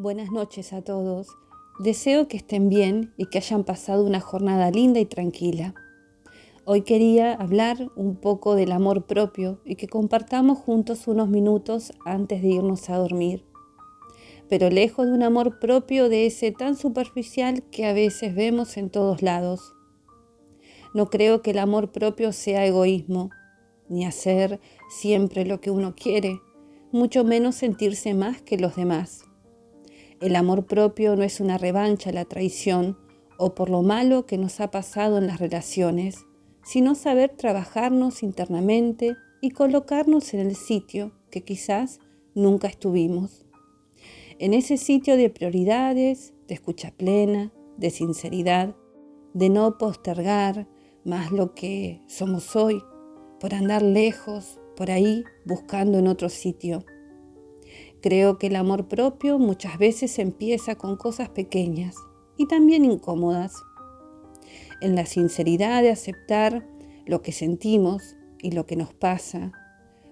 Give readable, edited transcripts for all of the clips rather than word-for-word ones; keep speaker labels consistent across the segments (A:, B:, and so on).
A: Buenas noches a todos. Deseo que estén bien y que hayan pasado una jornada linda y tranquila. Hoy quería hablar un poco del amor propio y que compartamos juntos unos minutos antes de irnos a dormir. Pero lejos de un amor propio de ese tan superficial que a veces vemos en todos lados. No creo que el amor propio sea egoísmo, ni hacer siempre lo que uno quiere, mucho menos sentirse más que los demás. El amor propio no es una revancha a la traición o por lo malo que nos ha pasado en las relaciones, sino saber trabajarnos internamente y colocarnos en el sitio que quizás nunca estuvimos. En ese sitio de prioridades, de escucha plena, de sinceridad, de no postergar más lo que somos hoy, por andar lejos, por ahí, buscando en otro sitio. Creo que el amor propio muchas veces empieza con cosas pequeñas y también incómodas. En la sinceridad de aceptar lo que sentimos y lo que nos pasa,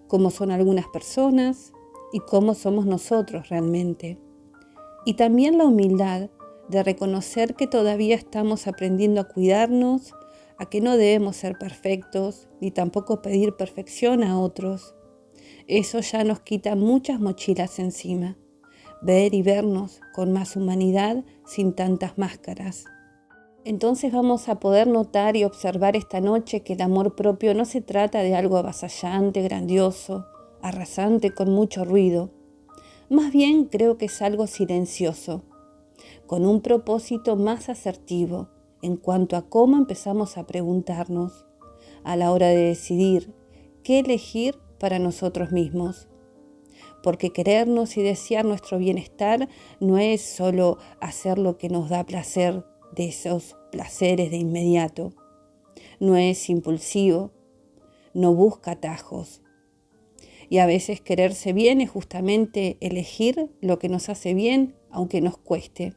A: cómo son algunas personas y cómo somos nosotros realmente. Y también la humildad de reconocer que todavía estamos aprendiendo a cuidarnos, a que no debemos ser perfectos ni tampoco pedir perfección a otros. Eso ya nos quita muchas mochilas encima. Ver y vernos con más humanidad sin tantas máscaras. Entonces vamos a poder notar y observar esta noche que el amor propio no se trata de algo avasallante, grandioso, arrasante con mucho ruido. Más bien creo que es algo silencioso, con un propósito más asertivo en cuanto a cómo empezamos a preguntarnos a la hora de decidir qué elegir para nosotros mismos. Porque querernos y desear nuestro bienestar no es solo hacer lo que nos da placer, de esos placeres de inmediato. No es impulsivo, no busca atajos. Y a veces quererse bien es justamente elegir lo que nos hace bien, aunque nos cueste.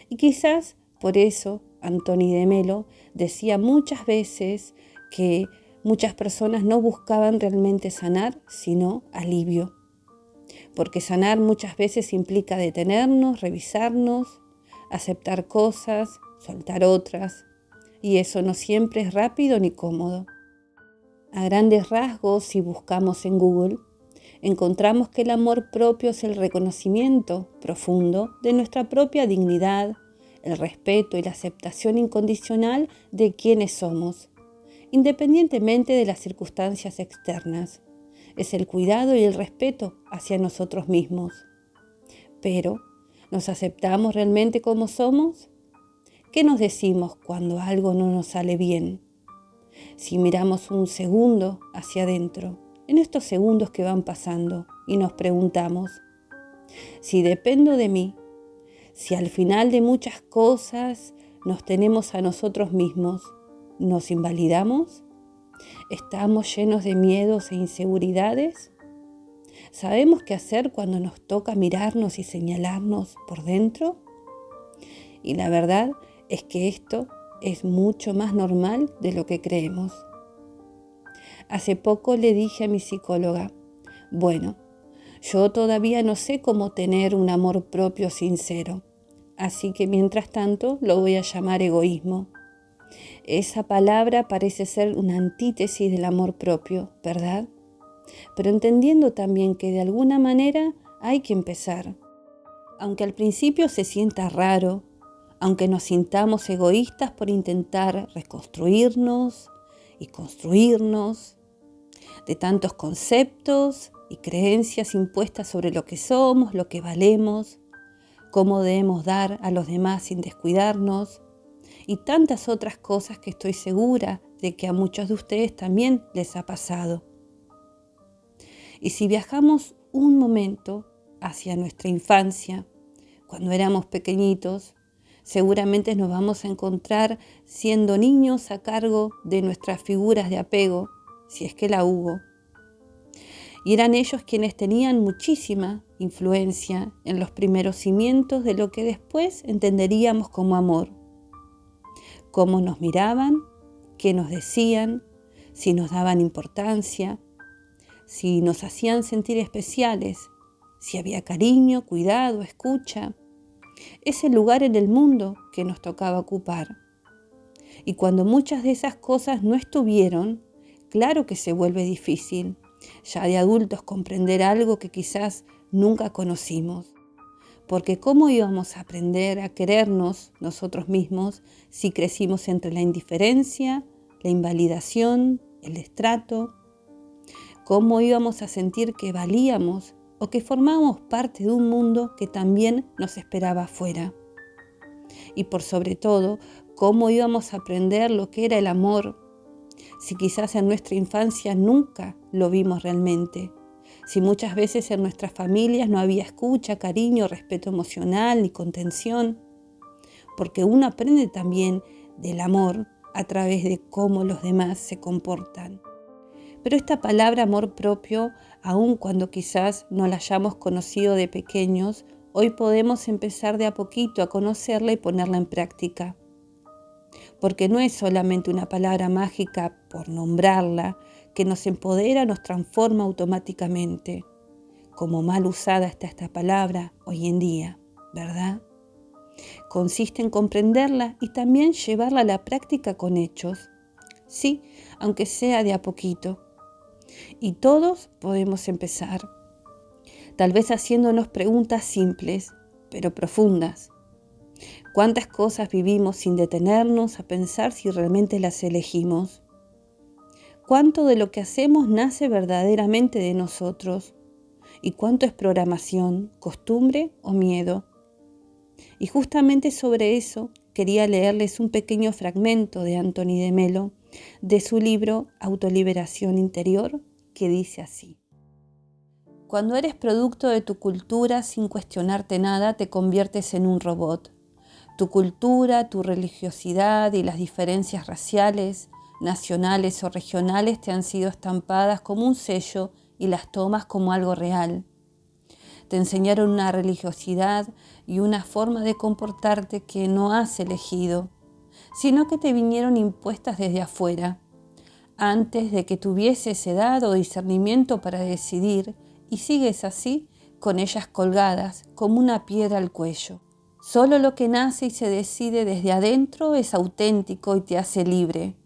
A: Y quizás por eso Antoni de Melo decía muchas veces que muchas personas no buscaban realmente sanar, sino alivio. Porque sanar muchas veces implica detenernos, revisarnos, aceptar cosas, soltar otras. Y eso no siempre es rápido ni cómodo. A grandes rasgos, si buscamos en Google, encontramos que el amor propio es el reconocimiento profundo de nuestra propia dignidad, el respeto y la aceptación incondicional de quienes somos, independientemente de las circunstancias externas. Es el cuidado y el respeto hacia nosotros mismos. Pero, ¿nos aceptamos realmente como somos? ¿Qué nos decimos cuando algo no nos sale bien? Si miramos un segundo hacia adentro, en estos segundos que van pasando, y nos preguntamos, si dependo de mí, si al final de muchas cosas nos tenemos a nosotros mismos, ¿nos invalidamos? ¿Estamos llenos de miedos e inseguridades? ¿Sabemos qué hacer cuando nos toca mirarnos y señalarnos por dentro? Y la verdad es que esto es mucho más normal de lo que creemos. Hace poco le dije a mi psicóloga, bueno, yo todavía no sé cómo tener un amor propio sincero, así que mientras tanto lo voy a llamar egoísmo. Esa palabra parece ser una antítesis del amor propio, ¿verdad? Pero entendiendo también que de alguna manera hay que empezar. Aunque al principio se sienta raro, aunque nos sintamos egoístas por intentar reconstruirnos y construirnos de tantos conceptos y creencias impuestas sobre lo que somos, lo que valemos, cómo debemos dar a los demás sin descuidarnos y tantas otras cosas que estoy segura de que a muchos de ustedes también les ha pasado. Y si viajamos un momento hacia nuestra infancia, cuando éramos pequeñitos, seguramente nos vamos a encontrar siendo niños a cargo de nuestras figuras de apego, si es que la hubo. Y eran ellos quienes tenían muchísima influencia en los primeros cimientos de lo que después entenderíamos como amor. Cómo nos miraban, qué nos decían, si nos daban importancia, si nos hacían sentir especiales si había cariño, cuidado, escucha. Es el lugar en el mundo que nos tocaba ocupar. Y cuando muchas de esas cosas no estuvieron, claro que se vuelve difícil, ya de adultos, comprender algo que quizás nunca conocimos. Porque ¿cómo íbamos a aprender a querernos nosotros mismos si crecimos entre la indiferencia, la invalidación, el destrato? ¿Cómo íbamos a sentir que valíamos o que formábamos parte de un mundo que también nos esperaba afuera? Y por sobre todo, ¿cómo íbamos a aprender lo que era el amor si quizás en nuestra infancia nunca lo vimos realmente? Si muchas veces en nuestras familias no había escucha, cariño, respeto emocional ni contención, porque uno aprende también del amor a través de cómo los demás se comportan. Pero esta palabra amor propio, aun cuando quizás no la hayamos conocido de pequeños, hoy podemos empezar de a poquito a conocerla y ponerla en práctica. Porque no es solamente una palabra mágica por nombrarla, que nos empodera, nos transforma automáticamente. Como mal usada está esta palabra hoy en día, ¿verdad? Consiste en comprenderla y también llevarla a la práctica con hechos. Sí, aunque sea de a poquito. Y todos podemos empezar. Tal vez haciéndonos preguntas simples, pero profundas. ¿Cuántas cosas vivimos sin detenernos a pensar si realmente las elegimos? ¿Cuánto de lo que hacemos nace verdaderamente de nosotros? ¿Y cuánto es programación, costumbre o miedo? Y justamente sobre eso quería leerles un pequeño fragmento de Anthony de Melo, de su libro Autoliberación Interior, que dice así. Cuando eres producto de tu cultura sin cuestionarte nada, te conviertes en un robot. Tu cultura, tu religiosidad y las diferencias raciales, nacionales o regionales te han sido estampadas como un sello y las tomas como algo real. Te enseñaron una religiosidad y una forma de comportarte que no has elegido, sino que te vinieron impuestas desde afuera, antes de que tuvieses edad o discernimiento para decidir, y sigues así con ellas colgadas como una piedra al cuello. Solo lo que nace y se decide desde adentro es auténtico y te hace libre.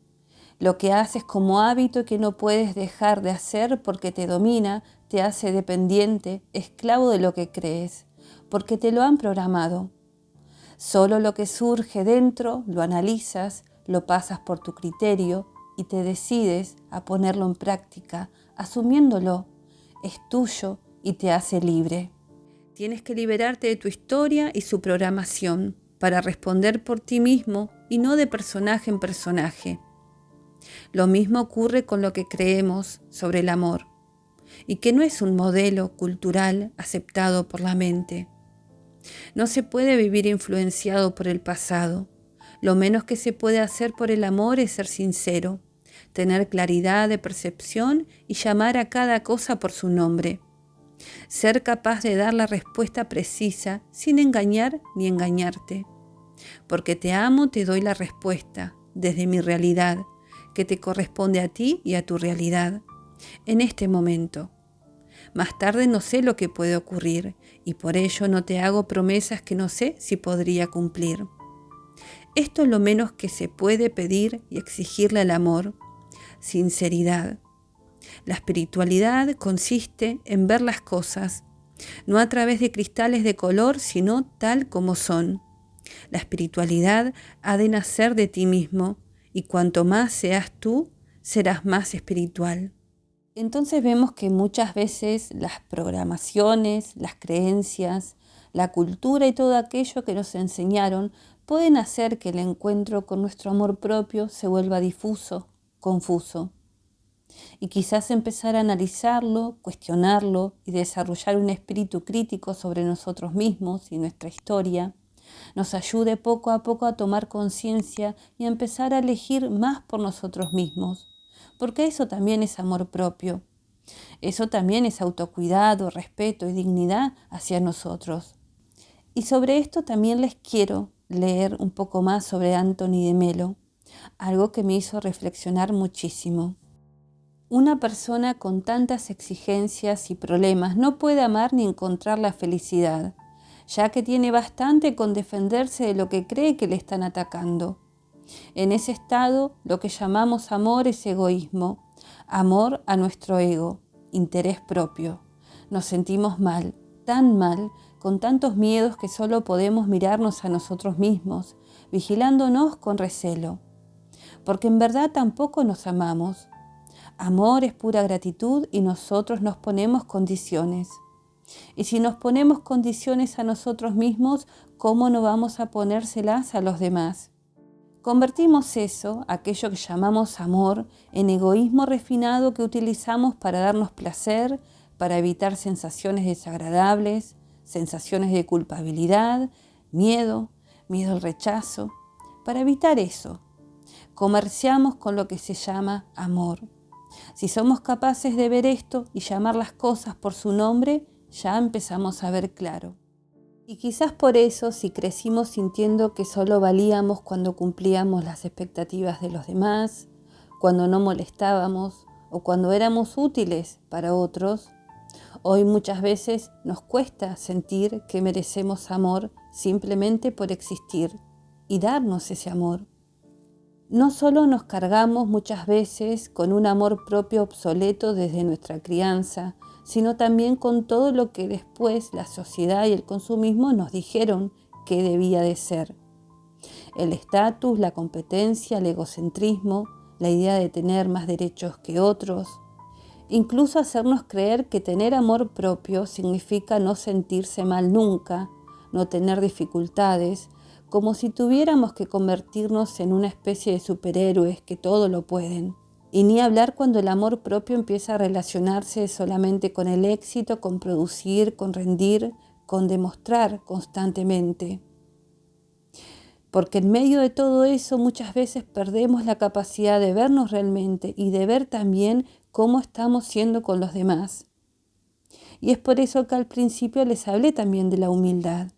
A: Lo que haces como hábito y que no puedes dejar de hacer porque te domina, te hace dependiente, esclavo de lo que crees, porque te lo han programado. Solo lo que surge dentro lo analizas, lo pasas por tu criterio y te decides a ponerlo en práctica, asumiéndolo. Es tuyo y te hace libre. Tienes que liberarte de tu historia y su programación para responder por ti mismo y no de personaje en personaje. Lo mismo ocurre con lo que creemos sobre el amor y que no es un modelo cultural aceptado por la mente. No se puede vivir influenciado por el pasado. Lo menos que se puede hacer por el amor es ser sincero, tener claridad de percepción y llamar a cada cosa por su nombre. Ser capaz de dar la respuesta precisa sin engañar ni engañarte. Porque te amo, te doy la respuesta desde mi realidad, que te corresponde a ti y a tu realidad, en este momento. Más tarde no sé lo que puede ocurrir y por ello no te hago promesas que no sé si podría cumplir. Esto es lo menos que se puede pedir y exigirle al amor: sinceridad. La espiritualidad consiste en ver las cosas, no a través de cristales de color, sino tal como son. La espiritualidad ha de nacer de ti mismo, y cuanto más seas tú, serás más espiritual. Entonces vemos que muchas veces las programaciones, las creencias, la cultura y todo aquello que nos enseñaron pueden hacer que el encuentro con nuestro amor propio se vuelva difuso, confuso. Y quizás empezar a analizarlo, cuestionarlo y desarrollar un espíritu crítico sobre nosotros mismos y nuestra historia nos ayude poco a poco a tomar conciencia y a empezar a elegir más por nosotros mismos, porque eso también es amor propio, eso también es autocuidado, respeto y dignidad hacia nosotros. Y sobre esto también les quiero leer un poco más sobre Anthony de Melo, algo que me hizo reflexionar muchísimo. Una persona con tantas exigencias y problemas no puede amar ni encontrar la felicidad, ya que tiene bastante con defenderse de lo que cree que le están atacando. En ese estado, lo que llamamos amor es egoísmo, amor a nuestro ego, interés propio. Nos sentimos mal, tan mal, con tantos miedos que solo podemos mirarnos a nosotros mismos, vigilándonos con recelo. Porque en verdad tampoco nos amamos. Amor es pura gratitud y nosotros nos ponemos condiciones. Y si nos ponemos condiciones a nosotros mismos, ¿cómo no vamos a ponérselas a los demás? Convertimos eso, aquello que llamamos amor, en egoísmo refinado que utilizamos para darnos placer, para evitar sensaciones desagradables, sensaciones de culpabilidad, miedo al rechazo. Para evitar eso, comerciamos con lo que se llama amor. Si somos capaces de ver esto y llamar las cosas por su nombre, ya empezamos a ver claro. Y quizás por eso, si crecimos sintiendo que solo valíamos cuando cumplíamos las expectativas de los demás, cuando no molestábamos o cuando éramos útiles para otros, hoy muchas veces nos cuesta sentir que merecemos amor simplemente por existir y darnos ese amor. No solo nos cargamos muchas veces con un amor propio obsoleto desde nuestra crianza, sino también con todo lo que después la sociedad y el consumismo nos dijeron que debía de ser. El estatus, la competencia, el egocentrismo, la idea de tener más derechos que otros, incluso hacernos creer que tener amor propio significa no sentirse mal nunca, no tener dificultades, como si tuviéramos que convertirnos en una especie de superhéroes que todo lo pueden. Y ni hablar cuando el amor propio empieza a relacionarse solamente con el éxito, con producir, con rendir, con demostrar constantemente. Porque en medio de todo eso muchas veces perdemos la capacidad de vernos realmente y de ver también cómo estamos siendo con los demás. Y es por eso que al principio les hablé también de la humildad.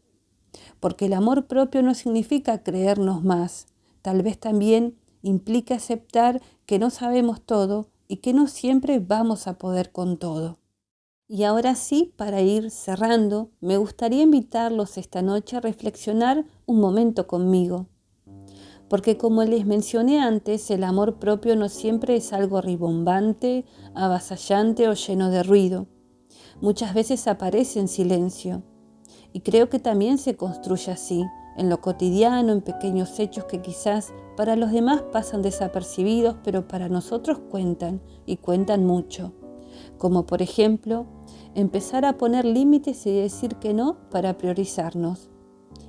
A: Porque el amor propio no significa creernos más, tal vez también implica aceptar que no sabemos todo y que no siempre vamos a poder con todo. Y ahora sí, para ir cerrando, me gustaría invitarlos esta noche a reflexionar un momento conmigo. Porque como les mencioné antes, el amor propio no siempre es algo ribombante, avasallante o lleno de ruido. Muchas veces aparece en silencio. Y creo que también se construye así, en lo cotidiano, en pequeños hechos que quizás para los demás pasan desapercibidos, pero para nosotros cuentan y cuentan mucho. Como por ejemplo, empezar a poner límites y decir que no para priorizarnos.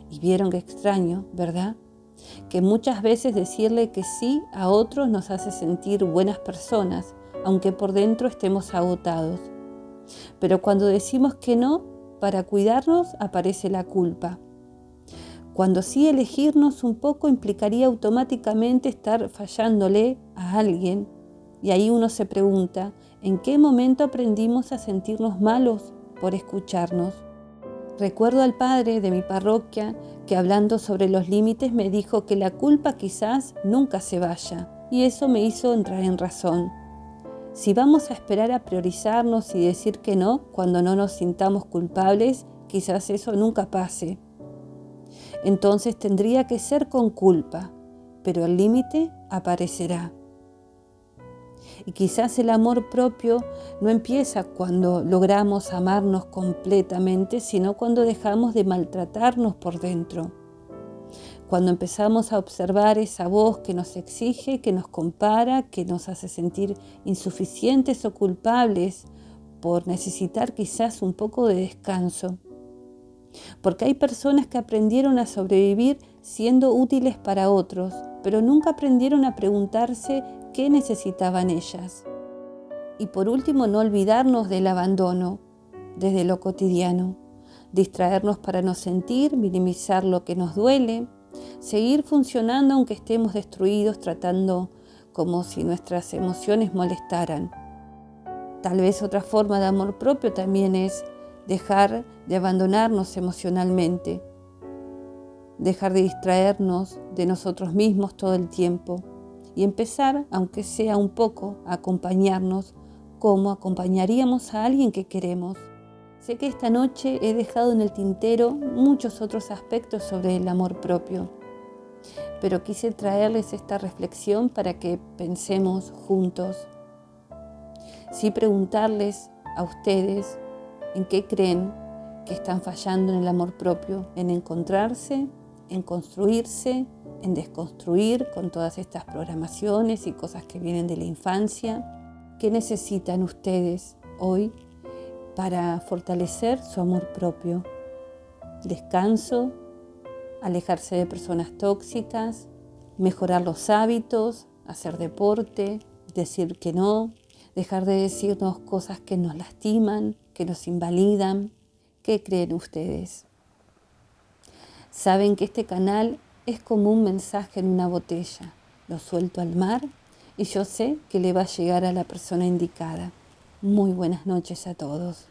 A: Y vieron qué extraño, ¿verdad? Que muchas veces decirle que sí a otros nos hace sentir buenas personas, aunque por dentro estemos agotados. Pero cuando decimos que no, para cuidarnos aparece la culpa. Cuando sí elegirnos un poco implicaría automáticamente estar fallándole a alguien. Y ahí uno se pregunta, ¿en qué momento aprendimos a sentirnos malos por escucharnos? Recuerdo al padre de mi parroquia que hablando sobre los límites me dijo que la culpa quizás nunca se vaya. Y eso me hizo entrar en razón. Si vamos a esperar a priorizarnos y decir que no cuando no nos sintamos culpables, quizás eso nunca pase. Entonces tendría que ser con culpa, pero el límite aparecerá. Y quizás el amor propio no empieza cuando logramos amarnos completamente, sino cuando dejamos de maltratarnos por dentro. Cuando empezamos a observar esa voz que nos exige, que nos compara, que nos hace sentir insuficientes o culpables por necesitar quizás un poco de descanso. Porque hay personas que aprendieron a sobrevivir siendo útiles para otros, pero nunca aprendieron a preguntarse qué necesitaban ellas. Y por último, no olvidarnos del abandono desde lo cotidiano, distraernos para no sentir, minimizar lo que nos duele, seguir funcionando aunque estemos destruidos, tratando como si nuestras emociones molestaran. Tal vez otra forma de amor propio también es dejar de abandonarnos emocionalmente, dejar de distraernos de nosotros mismos todo el tiempo y empezar, aunque sea un poco, a acompañarnos como acompañaríamos a alguien que queremos. Sé que esta noche he dejado en el tintero muchos otros aspectos sobre el amor propio, pero quise traerles esta reflexión para que pensemos juntos. Sí, preguntarles a ustedes en qué creen que están fallando en el amor propio, en encontrarse, en construirse, en desconstruir con todas estas programaciones y cosas que vienen de la infancia. ¿Qué necesitan ustedes hoy para fortalecer su amor propio? Descanso, alejarse de personas tóxicas, mejorar los hábitos, hacer deporte, decir que no, dejar de decirnos cosas que nos lastiman, que nos invalidan. ¿Qué creen ustedes? Saben que este canal es como un mensaje en una botella. Lo suelto al mar y yo sé que le va a llegar a la persona indicada. Muy buenas noches a todos.